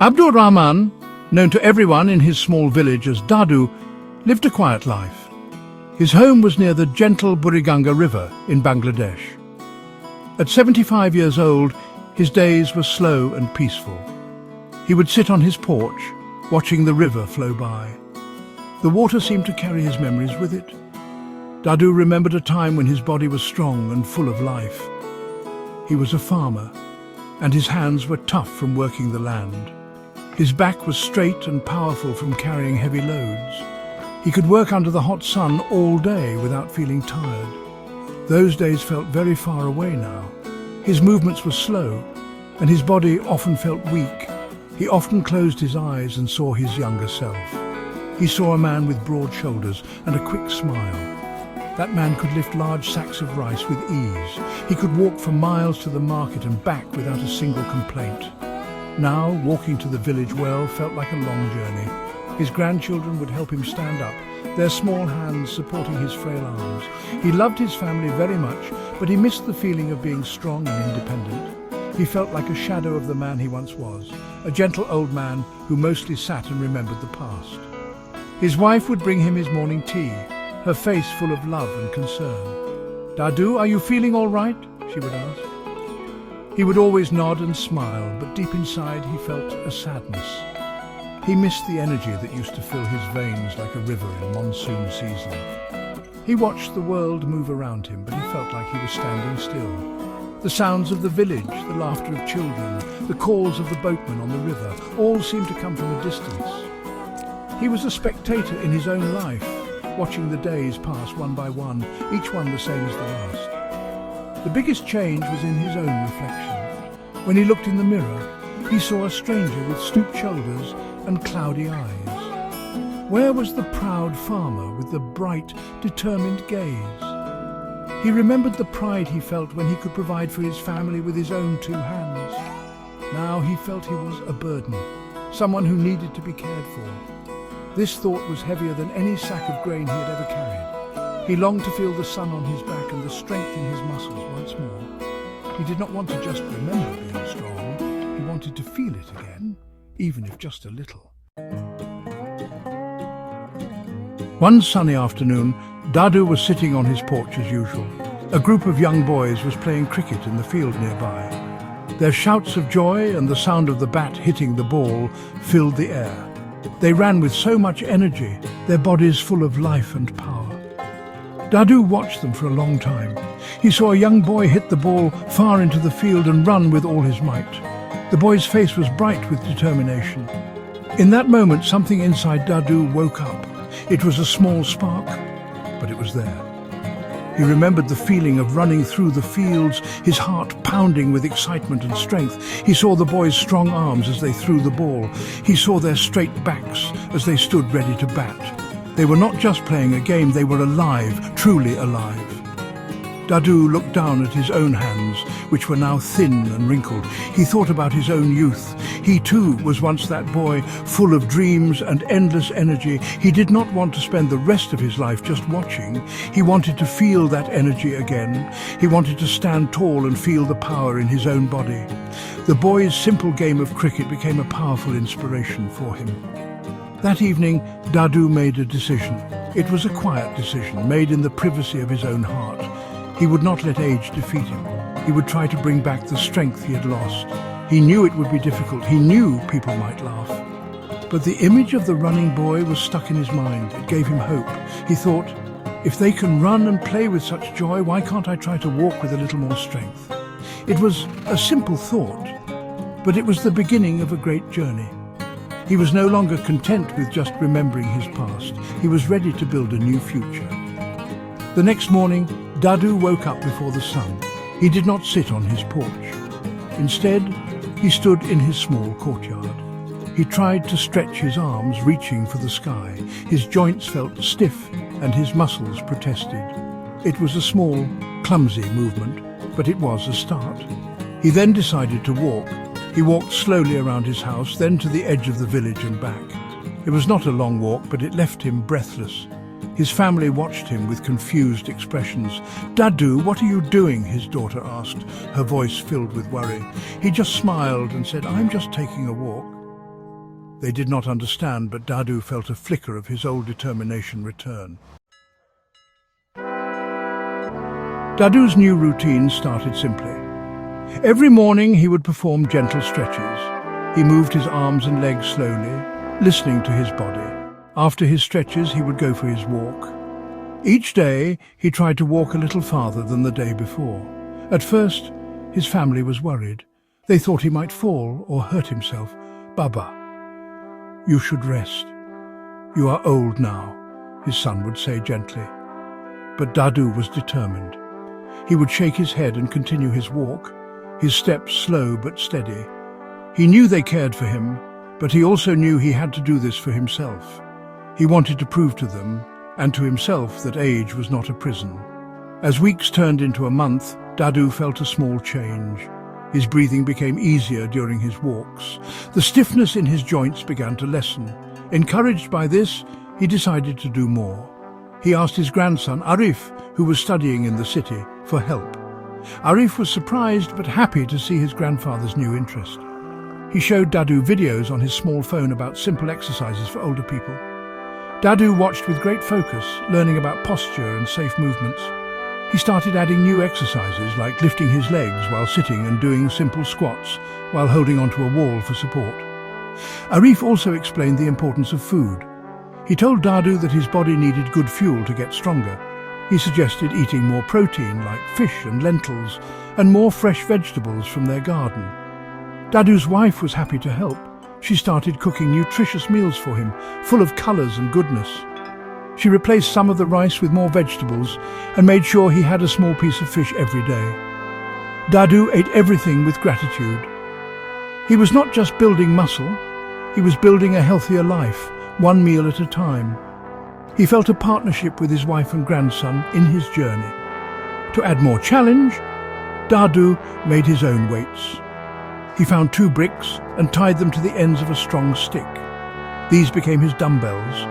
Abdur Rahman, known to everyone in his small village as Dadu, lived a quiet life. His home was near the gentle Buriganga River in Bangladesh. At 75 years old, his days were slow and peaceful. He would sit on his porch, watching the river flow by. The water seemed to carry his memories with it. Dadu remembered a time when his body was strong and full of life. He was a farmer, and his hands were tough from working the land. His back was straight and powerful from carrying heavy loads. He could work under the hot sun all day without feeling tired. Those days felt very far away now. His movements were slow, and his body often felt weak. He often closed his eyes and saw his younger self. He saw a man with broad shoulders and a quick smile. That man could lift large sacks of rice with ease. He could walk for miles to the market and back without a single complaint. Now, walking to the village well felt like a long journey. His grandchildren would help him stand up, their small hands supporting his frail arms. He loved his family very much, but he missed the feeling of being strong and independent. He felt like a shadow of the man he once was, a gentle old man who mostly sat and remembered the past. His wife would bring him his morning tea, her face full of love and concern. "Dadu, are you feeling all right?" she would ask. He would always nod and smile, but deep inside he felt a sadness. He missed the energy that used to fill his veins like a river in monsoon season. He watched the world move around him, but he felt like he was standing still. The sounds of the village, the laughter of children, the calls of the boatmen on the river, all seemed to come from a distance. He was a spectator in his own life, watching the days pass one by one, each one the same as the last. The biggest change was in his own reflection. When he looked in the mirror, he saw a stranger with stooped shoulders and cloudy eyes. Where was the proud farmer with the bright, determined gaze? He remembered the pride he felt when he could provide for his family with his own two hands. Now he felt he was a burden, someone who needed to be cared for. This thought was heavier than any sack of grain he had ever carried. He longed to feel the sun on his back and the strength in his muscles once more. He did not want to just remember being strong. He wanted to feel it again, even if just a little. One sunny afternoon, Dadu was sitting on his porch as usual. A group of young boys was playing cricket in the field nearby. Their shouts of joy and the sound of the bat hitting the ball filled the air. They ran with so much energy, their bodies full of life and power. Dadu watched them for a long time. He saw a young boy hit the ball far into the field and run with all his might. The boy's face was bright with determination. In that moment, something inside Dadu woke up. It was a small spark, but it was there. He remembered the feeling of running through the fields, his heart pounding with excitement and strength. He saw the boys' strong arms as they threw the ball. He saw their straight backs as they stood ready to bat. They were not just playing a game, they were alive, truly alive. Dadu looked down at his own hands, which were now thin and wrinkled. He thought about his own youth. He too was once that boy, full of dreams and endless energy. He did not want to spend the rest of his life just watching. He wanted to feel that energy again. He wanted to stand tall and feel the power in his own body. The boy's simple game of cricket became a powerful inspiration for him. That evening, Dadu made a decision. It was a quiet decision, made in the privacy of his own heart. He would not let age defeat him. He would try to bring back the strength he had lost. He knew it would be difficult. He knew people might laugh. But the image of the running boy was stuck in his mind. It gave him hope. He thought, if they can run and play with such joy, why can't I try to walk with a little more strength? It was a simple thought, but it was the beginning of a great journey. He was no longer content with just remembering his past. He was ready to build a new future. The next morning, Dadu woke up before the sun. He did not sit on his porch. Instead, he stood in his small courtyard. He tried to stretch his arms, reaching for the sky. His joints felt stiff and his muscles protested. It was a small, clumsy movement, but it was a start. He then decided to walk. He walked slowly around his house, then to the edge of the village and back. It was not a long walk, but it left him breathless. His family watched him with confused expressions. "Dadu, what are you doing?" his daughter asked, her voice filled with worry. He just smiled and said, "I'm just taking a walk." They did not understand, but Dadu felt a flicker of his old determination return. Dadu's new routine started simply. Every morning he would perform gentle stretches. He moved his arms and legs slowly, listening to his body. After his stretches, he would go for his walk. Each day, he tried to walk a little farther than the day before. At first, his family was worried. They thought he might fall or hurt himself. "Baba, you should rest. You are old now," his son would say gently. But Dadu was determined. He would shake his head and continue his walk, his steps slow but steady. He knew they cared for him, but he also knew he had to do this for himself. He wanted to prove to them and to himself that age was not a prison. As weeks turned into a month, Dadu felt a small change. His breathing became easier during his walks. The stiffness in his joints began to lessen. Encouraged by this, he decided to do more. He asked his grandson, Arif, who was studying in the city, for help. Arif was surprised but happy to see his grandfather's new interest. He showed Dadu videos on his small phone about simple exercises for older people. Dadu watched with great focus, learning about posture and safe movements. He started adding new exercises like lifting his legs while sitting and doing simple squats while holding onto a wall for support. Arif also explained the importance of food. He told Dadu that his body needed good fuel to get stronger. He suggested eating more protein like fish and lentils and more fresh vegetables from their garden. Dadu's wife was happy to help. She started cooking nutritious meals for him, full of colours and goodness. She replaced some of the rice with more vegetables and made sure he had a small piece of fish every day. Dadu ate everything with gratitude. He was not just building muscle, he was building a healthier life, one meal at a time. He felt a partnership with his wife and grandson in his journey. To add more challenge, Dadu made his own weights. He found 2 bricks and tied them to the ends of a strong stick. These became his dumbbells.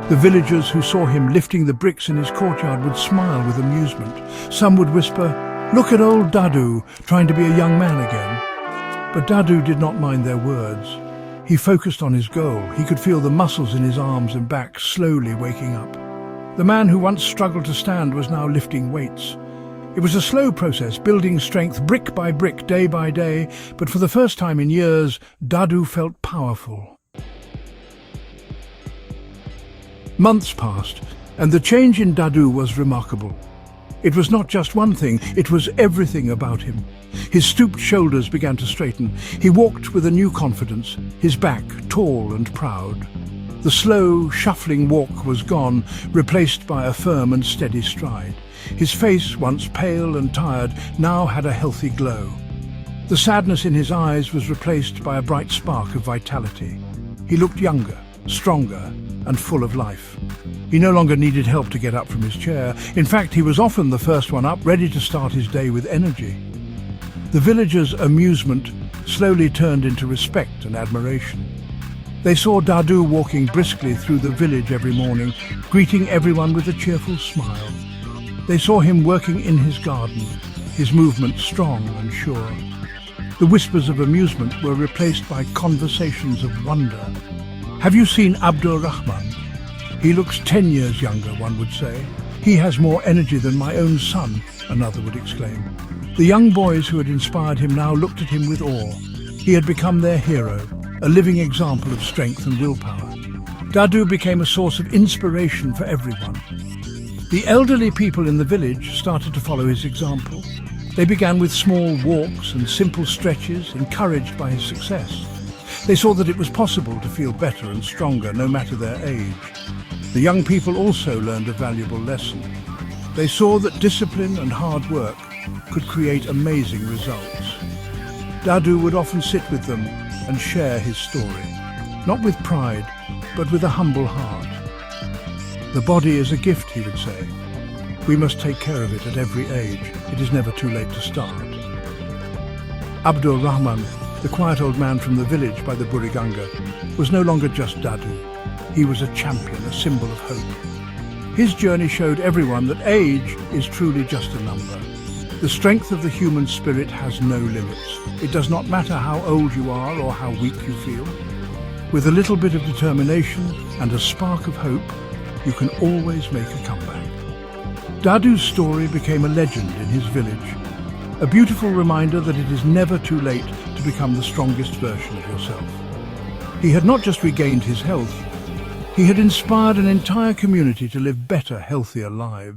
The villagers who saw him lifting the bricks in his courtyard would smile with amusement. Some would whisper, "Look at old Dadu, trying to be a young man again." But Dadu did not mind their words. He focused on his goal. He could feel the muscles in his arms and back slowly waking up. The man who once struggled to stand was now lifting weights. It was a slow process, building strength brick by brick, day by day, but for the first time in years, Dadu felt powerful. Months passed, and the change in Dadu was remarkable. It was not just one thing, it was everything about him. His stooped shoulders began to straighten. He walked with a new confidence, his back tall and proud. The slow, shuffling walk was gone, replaced by a firm and steady stride. His face, once pale and tired, now had a healthy glow. The sadness in his eyes was replaced by a bright spark of vitality. He looked younger, stronger, and full of life. He no longer needed help to get up from his chair. In fact, he was often the first one up, ready to start his day with energy. The villagers' amusement slowly turned into respect and admiration. They saw Dadu walking briskly through the village every morning, greeting everyone with a cheerful smile. They saw him working in his garden, his movement strong and sure. The whispers of amusement were replaced by conversations of wonder. "Have you seen Abdur Rahman? He looks 10 years younger," one would say. "He has more energy than my own son," another would exclaim. The young boys who had inspired him now looked at him with awe. He had become their hero, a living example of strength and willpower. Dadu became a source of inspiration for everyone. The elderly people in the village started to follow his example. They began with small walks and simple stretches, encouraged by his success. They saw that it was possible to feel better and stronger no matter their age. The young people also learned a valuable lesson. They saw that discipline and hard work could create amazing results. Dadu would often sit with them and share his story, not with pride, but with a humble heart. "The body is a gift," he would say. "We must take care of it at every age. It is never too late to start." Abdur Rahman, the quiet old man from the village by the Buriganga, was no longer just Dadu. He was a champion, a symbol of hope. His journey showed everyone that age is truly just a number. The strength of the human spirit has no limits. It does not matter how old you are or how weak you feel. With a little bit of determination and a spark of hope, you can always make a comeback. Dadu's story became a legend in his village, a beautiful reminder that it is never too late to become the strongest version of yourself. He had not just regained his health, he had inspired an entire community to live better, healthier lives.